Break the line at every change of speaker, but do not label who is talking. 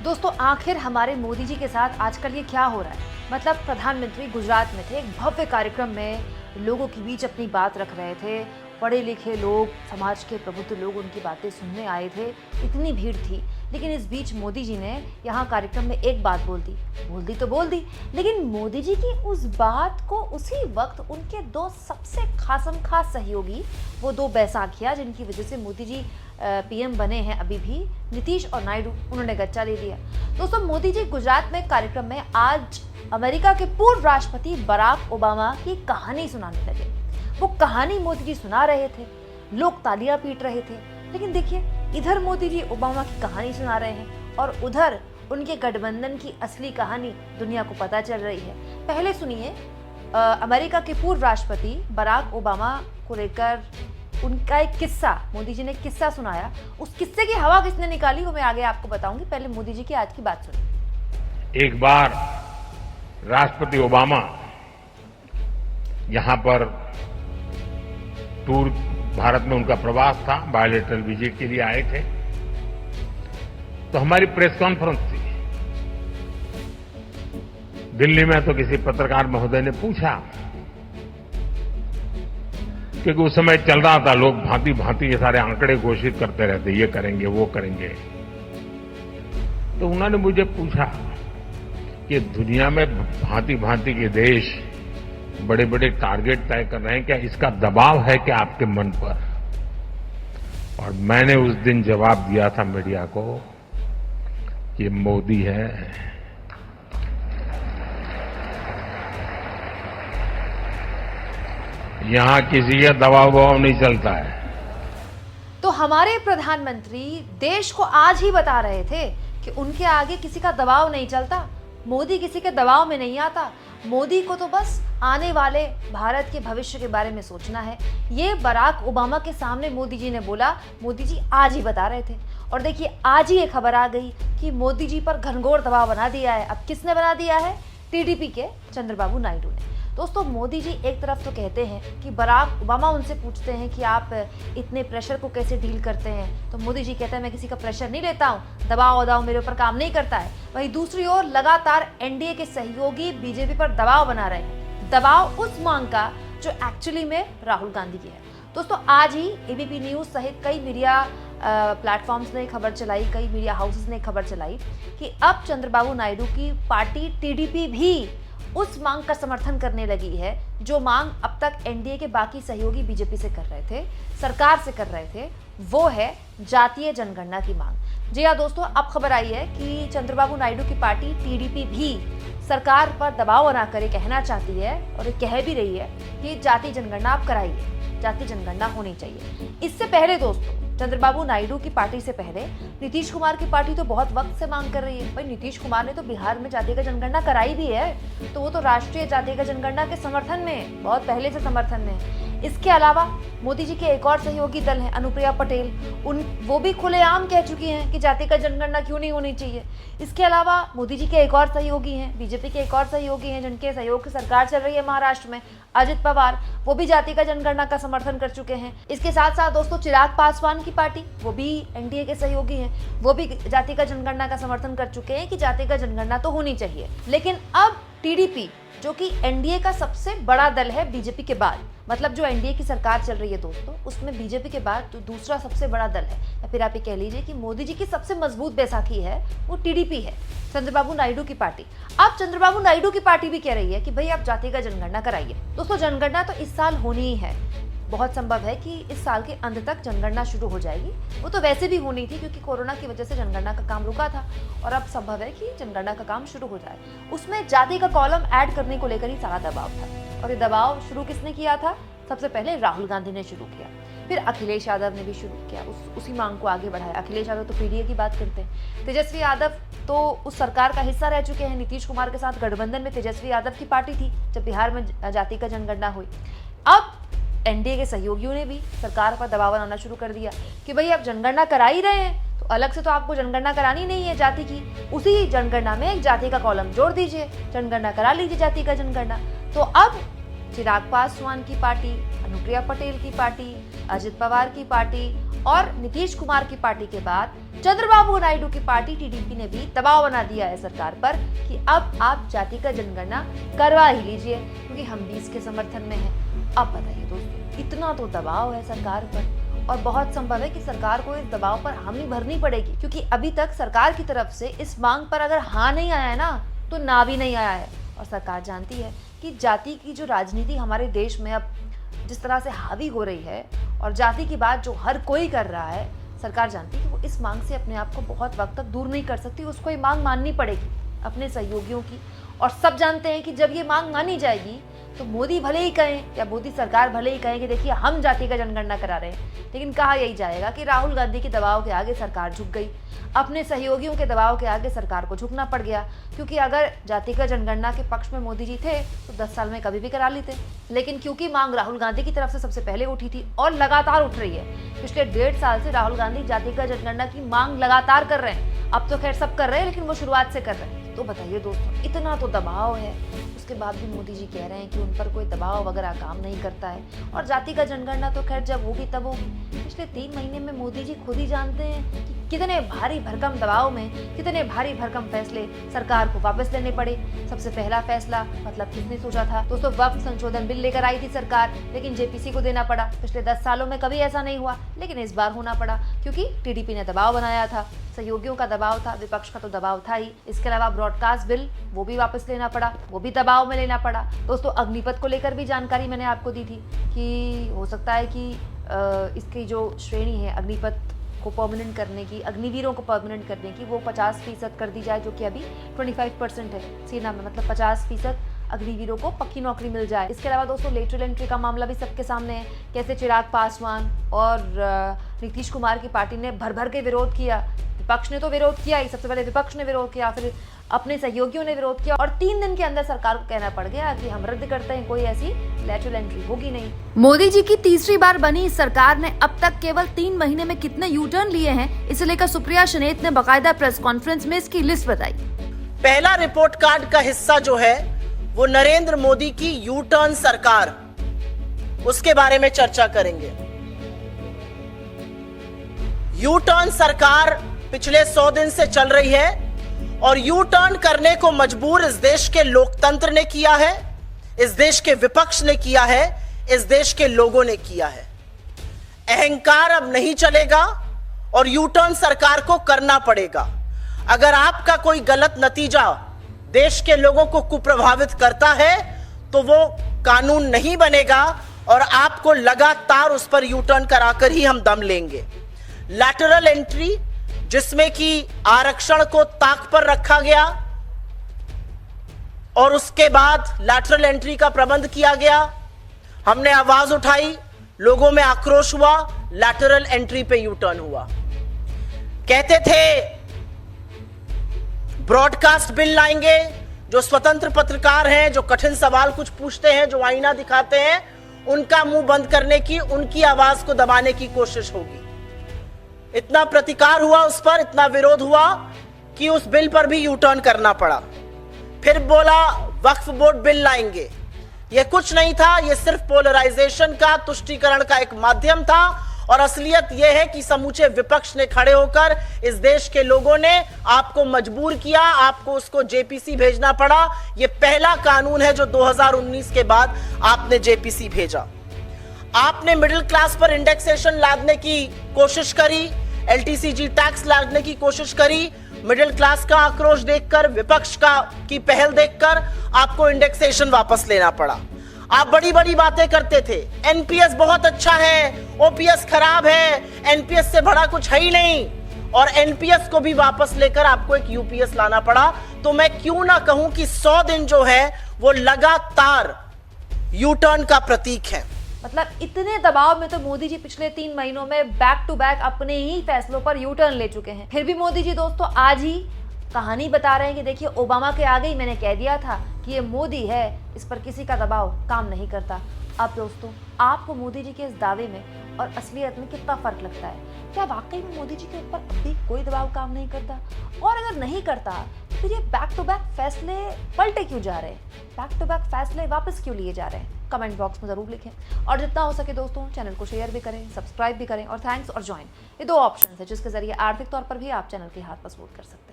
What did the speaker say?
दोस्तों आखिर हमारे मोदी जी के साथ आजकल ये क्या हो रहा है? मतलब प्रधानमंत्री गुजरात में थे, एक भव्य कार्यक्रम में लोगों के बीच अपनी बात रख रहे थे। पढ़े लिखे लोग, समाज के प्रबुद्ध लोग उनकी बातें सुनने आए थे। इतनी भीड़ थी, लेकिन इस बीच मोदी जी ने यहाँ कार्यक्रम में एक बात बोल दी। लेकिन मोदी जी की उस बात को उसी वक्त उनके दो सबसे खास सहयोगी, वो दो बैसाखिया जिनकी वजह से मोदी जी पीएम बने हैं अभी भी, नीतीश और नायडू, उन्होंने गच्चा ले लिया। दोस्तों मोदी जी गुजरात में कार्यक्रम में आज अमेरिका के पूर्व राष्ट्रपति बराक ओबामा की कहानी सुनाने लगे। वो कहानी मोदी जी सुना रहे थे, लोग तालियां पीट रहे थे। लेकिन देखिए, इधर मोदी जी ओबामा की कहानी सुना रहे हैं और उधर उनके गठबंधन की असली कहानी दुनिया को पता चल रही है। पहले सुनिए अमेरिका के पूर्व राष्ट्रपति बराक ओबामा को लेकर उनका एक किस्सा, मोदी जी ने किस्सा सुनाया। उस किस्से की हवा किसने निकाली वो मैं आगे आपको बताऊंगी। पहले मोदी जी की आज की बात सुनिए।
एक बार राष्ट्रपति ओबामा यहां पर टूर, भारत में उनका प्रवास था, बायोलेटरल विजिट के लिए आए थे। तो हमारी प्रेस कॉन्फ्रेंस थी दिल्ली में। तो किसी पत्रकार महोदय ने पूछा, क्योंकि उस समय चल रहा था, लोग भांति भांति के सारे आंकड़े घोषित करते रहते, ये करेंगे वो करेंगे। तो उन्होंने मुझे पूछा कि दुनिया में भांति भांति के देश बड़े बड़े टारगेट तय कर रहे हैं, क्या इसका दबाव है क्या आपके मन पर? और मैंने उस दिन जवाब दिया था मीडिया को कि मोदी है, यहां किसी का दबाव नहीं चलता है।
तो हमारे प्रधानमंत्री देश को आज ही बता रहे थे कि उनके आगे किसी का दबाव नहीं चलता। मोदी किसी के दबाव में नहीं आता। मोदी को तो बस आने वाले भारत के भविष्य के बारे में सोचना है। ये बराक ओबामा के सामने मोदी जी ने बोला, मोदी जी आज ही बता रहे थे। और देखिए, आज ही ये खबर आ गई कि मोदी जी पर घनघोर दबाव बना दिया है। अब किसने बना दिया है? टीडीपी के चंद्रबाबू नायडू ने। दोस्तों मोदी जी एक तरफ तो कहते हैं कि बराक ओबामा उनसे पूछते हैं कि आप इतने प्रेशर को कैसे डील करते हैं, तो मोदी जी कहते हैं मैं किसी का प्रेशर नहीं लेता हूँ, दबाव वदाव मेरे ऊपर काम नहीं करता है। वहीं दूसरी ओर लगातार एनडीए के सहयोगी बीजेपी पर दबाव बना रहे हैं, दबाव उस मांग का जो एक्चुअली में राहुल गांधी की है। दोस्तों आज ही एबीपी न्यूज सहित कई मीडिया प्लेटफॉर्म्स ने खबर चलाई, कई मीडिया हाउसेस ने खबर चलाई कि अब चंद्रबाबू नायडू की पार्टी टीडीपी भी उस मांग का समर्थन करने लगी है जो मांग अब तक एनडीए के बाकी सहयोगी बीजेपी से कर रहे थे, सरकार से कर रहे थे। वो है जातीय जनगणना की मांग। जी हाँ दोस्तों, अब खबर आई है कि चंद्रबाबू नायडू की पार्टी टीडीपी भी सरकार पर दबाव बना कर कहना चाहती है और ये कह भी रही है कि जातीय जनगणना आप कराइए, जातीय जनगणना होनी चाहिए। इससे पहले दोस्तों, चंद्रबाबू नायडू की पार्टी से पहले नीतीश कुमार की पार्टी तो बहुत वक्त से मांग कर रही है। भाई नीतीश कुमार ने तो बिहार में जातीय जनगणना कराई भी है, तो वो तो राष्ट्रीय जातीय जनगणना के समर्थन में, बहुत पहले से समर्थन में है। इसके अलावा मोदी जी के एक और सहयोगी दल है अनुप्रिया पटेल, वो भी खुलेआम कह चुकी हैं कि जातीय जनगणना क्यों नहीं होनी चाहिए। इसके अलावा मोदी जी के एक और सहयोगी हैं, बीजेपी के एक और सहयोगी हैं जिनके सहयोग से सरकार चल रही है महाराष्ट्र में, अजित पवार, वो भी जातीय जनगणना का समर्थन कर चुके हैं। इसके साथ साथ दोस्तों चिराग पासवान की पार्टी, वो भी एनडीए के सहयोगी हैं, वो भी जातीय जनगणना का समर्थन कर चुके हैं कि जातीय जनगणना तो होनी चाहिए। लेकिन अब टीडीपी जो कि एनडीए का सबसे बड़ा दल है बीजेपी के बाद, मतलब जो एनडीए की सरकार चल रही है दोस्तों, उसमें बीजेपी के बाद तो दूसरा सबसे बड़ा दल है, या फिर आप ये कह लीजिए कि मोदी जी की सबसे मजबूत बैसाखी है वो टीडीपी है, चंद्रबाबू नायडू की पार्टी। अब चंद्रबाबू नायडू की पार्टी भी कह रही है कि भाई आप जातीय जनगणना कराइए। दोस्तों जनगणना तो इस साल होनी ही है, बहुत संभव है कि इस साल के अंत तक जनगणना शुरू हो जाएगी। वो तो वैसे भी होनी थी क्योंकि कोरोना की वजह से जनगणना का काम रुका था, और अब संभव है कि जनगणना का काम शुरू हो जाए। उसमें जाति का कॉलम ऐड करने को लेकर ही सारा दबाव था, और ये दबाव शुरू किसने किया था? सबसे पहले राहुल गांधी ने शुरू किया, फिर अखिलेश यादव ने भी शुरू किया, उसी मांग को आगे बढ़ाया। अखिलेश यादव तो पीडीए की बात करते हैं, तेजस्वी यादव तो उस सरकार का हिस्सा रह चुके हैं। नीतीश कुमार के साथ गठबंधन में तेजस्वी यादव की पार्टी थी जब बिहार में जाति का जनगणना हुई। अब एनडीए के सहयोगियों ने भी सरकार पर दबाव बनाना शुरू कर दिया कि भाई आप जनगणना करा ही रहे हैं तो अलग से तो आपको जनगणना करानी नहीं है जाति की, उसी जनगणना में एक जाति का कॉलम जोड़ दीजिए, जनगणना करा लीजिए जाति का जनगणना। तो अब चिराग पासवान की पार्टी, अनुप्रिया पटेल की पार्टी, अजित पवार की पार्टी और नीतीश कुमार की पार्टी के बाद चंद्रबाबू नायडू की पार्टी टीडीपी ने भी दबाव बना दिया है सरकार पर कि अब आप जाति का जनगणना करवा ही लीजिए, क्योंकि हम भी इसके समर्थन में हैं। अब बताइए दोस्तों, इतना तो दबाव है सरकार पर और बहुत संभव है कि सरकार को इस दबाव पर हामी भरनी पड़ेगी, क्योंकि अभी तक सरकार की तरफ से इस मांग पर अगर हाँ नहीं आया है ना, तो ना भी नहीं आया है। और सरकार जानती है कि जाति की जो राजनीति हमारे देश में अब जिस तरह से हावी हो रही है और जाति की बात जो हर कोई कर रहा है, सरकार जानती है कि वो इस मांग से अपने आप को बहुत वक्त तक दूर नहीं कर सकती, उसको ये मांग माननी पड़ेगी अपने सहयोगियों की। और सब जानते हैं कि जब ये मांग मानी जाएगी तो मोदी भले ही कहें या मोदी सरकार भले ही कहें कि देखिए हम जाति का जनगणना करा रहे हैं, लेकिन कहा यही जाएगा कि राहुल गांधी के दबाव के आगे सरकार झुक गई, अपने सहयोगियों के दबाव के आगे सरकार को झुकना पड़ गया। क्योंकि अगर जाति का जनगणना के पक्ष में मोदी जी थे तो 10 साल में कभी भी करा लेते, लेकिन क्योंकि मांग राहुल गांधी की तरफ से सबसे पहले उठी थी और लगातार उठ रही है, पिछले 1.5 साल से राहुल गांधी जाति का जनगणना की मांग लगातार कर रहे हैं। अब तो खैर सब कर रहे हैं, लेकिन वो शुरुआत से कर रहे हैं। तो बताइए दोस्तों, इतना तो दबाव है, उसके बाद भी मोदी जी कह रहे हैं कि उन पर कोई दबाव वगैरह काम नहीं करता है। और जाति का जनगणना तो खैर जब होगी तब होगी। पिछले 3 महीने में मोदी जी खुद ही जानते हैं कि कितने भारी भरकम दबाव में कितने भारी भरकम फैसले सरकार को वापस लेने पड़े। सबसे पहला फैसला मतलब किसने सोचा था दोस्तों, वक्फ संशोधन बिल लेकर आई थी सरकार, लेकिन जेपीसी को देना पड़ा। पिछले 10 सालों में कभी ऐसा नहीं हुआ, लेकिन इस बार होना पड़ा क्योंकि टीडीपी ने दबाव बनाया था, सहयोगियों का दबाव था, विपक्ष का तो दबाव था ही। इसके अलावा ब्रॉडकास्ट बिल वो भी वापस लेना पड़ा, वो भी दबाव में लेना पड़ा। दोस्तों अग्निपथ को लेकर भी जानकारी मैंने आपको दी थी कि हो सकता है कि इसकी जो श्रेणी है अग्निपथ को परमानेंट करने की, अग्निवीरों को परमानेंट करने की, वो 50% कर दी जाए, जो कि अभी 25% है सेना में, मतलब 50% अग्निवीरों को पक्की नौकरी मिल जाए। इसके अलावा दोस्तों लेटरल एंट्री का मामला भी सबके सामने है, कैसे चिराग पासवान और नीतीश कुमार की पार्टी ने भर भर के विरोध किया। विपक्ष ने तो विरोध किया ही, सबसे पहले विपक्ष ने विरोध किया, फिर अपने सहयोगियों ने विरोध किया और 3 दिन के अंदर सरकार को कहना पड़ गया कि हम रद्द करते हैं, कोई ऐसी लेटरल एंट्री होगी नहीं।
मोदी जी की तीसरी बार बनी इस सरकार ने अब तक केवल 3 महीने में कितने यू टर्न लिए हैं, इसे लेकर सुप्रिया शनेत ने बाकायदा प्रेस कॉन्फ्रेंस में इसकी लिस्ट बताई।
पहला रिपोर्ट कार्ड का हिस्सा जो है वो नरेंद्र मोदी की यू टर्न सरकार, उसके बारे में चर्चा करेंगे। यू टर्न सरकार पिछले 100 दिन से चल रही है और यू टर्न करने को मजबूर इस देश के लोकतंत्र ने किया है, इस देश के विपक्ष ने किया है, इस देश के लोगों ने किया है। अहंकार अब नहीं चलेगा और यू टर्न सरकार को करना पड़ेगा। अगर आपका कोई गलत नतीजा देश के लोगों को कुप्रभावित करता है तो वो कानून नहीं बनेगा और आपको लगातार उस पर यू टर्न कराकर ही हम दम लेंगे। लैटरल एंट्री, जिसमें कि आरक्षण को ताक पर रखा गया और उसके बाद लैटरल एंट्री का प्रबंध किया गया, हमने आवाज उठाई, लोगों में आक्रोश हुआ, लैटरल एंट्री पे यू टर्न हुआ। कहते थे ब्रॉडकास्ट बिल लाएंगे, जो स्वतंत्र पत्रकार हैं, जो कठिन सवाल कुछ पूछते हैं, जो आईना दिखाते हैं, उनका मुंह बंद करने की, उनकी आवाज को दबाने की कोशिश होगी। इतना प्रतिकार हुआ उस पर, इतना विरोध हुआ कि उस बिल पर भी यू टर्न करना पड़ा। फिर बोला वक्फ बोर्ड बिल लाएंगे। यह कुछ नहीं था, यह सिर्फ पोलराइजेशन का, तुष्टीकरण का एक माध्यम था और असलियत यह है कि समूचे विपक्ष ने खड़े होकर इस देश के लोगों ने आपको मजबूर किया, आपको उसको जेपीसी भेजना पड़ा। यह पहला कानून है जो 2019 के बाद आपने जेपीसी भेजा। आपने मिडिल क्लास पर इंडेक्सेशन लादने की कोशिश करी, एलटीसीजी टैक्स लादने की कोशिश करी। मिडिल क्लास का आक्रोश देखकर, विपक्ष की पहल देखकर आपको इंडेक्सेशन वापस लेना पड़ा। आप बड़ी बड़ी बातें करते थे, एनपीएस बहुत अच्छा है, ओपीएस खराब है, एनपीएस से बड़ा कुछ है ही नहीं, और एनपीएस को भी वापस लेकर आपको एक यूपीएस लाना पड़ा। तो मैं क्यों ना कहूं कि 100 दिन जो है वो लगातार यू टर्न का प्रतीक है।
मतलब इतने दबाव में तो मोदी जी पिछले 3 महीनों में बैक टू बैक अपने ही फैसलों पर यू टर्न ले चुके हैं। फिर भी मोदी जी दोस्तों आज ही कहानी बता रहे हैं कि देखिए ओबामा के आगे ही मैंने कह दिया था कि ये मोदी है, इस पर किसी का दबाव काम नहीं करता। अब दोस्तों आपको मोदी जी के इस दावे में और असलियत में कितना फर्क लगता है? क्या वाकई में मोदी जी के ऊपर अब भी कोई दबाव काम नहीं करता? और अगर नहीं करता फिर ये बैक टू बैक फैसले पलटे क्यों जा रहे हैं, बैक टू बैक फैसले वापस क्यों लिए जा रहे हैं? कमेंट बॉक्स में ज़रूर लिखें और जितना हो सके दोस्तों चैनल को शेयर भी करें, सब्सक्राइब भी करें और थैंक्स और ज्वाइन, ये 2 ऑप्शन है जिसके जरिए आर्थिक तौर पर भी आप चैनल के हाथ मजबूत कर सकते हैं।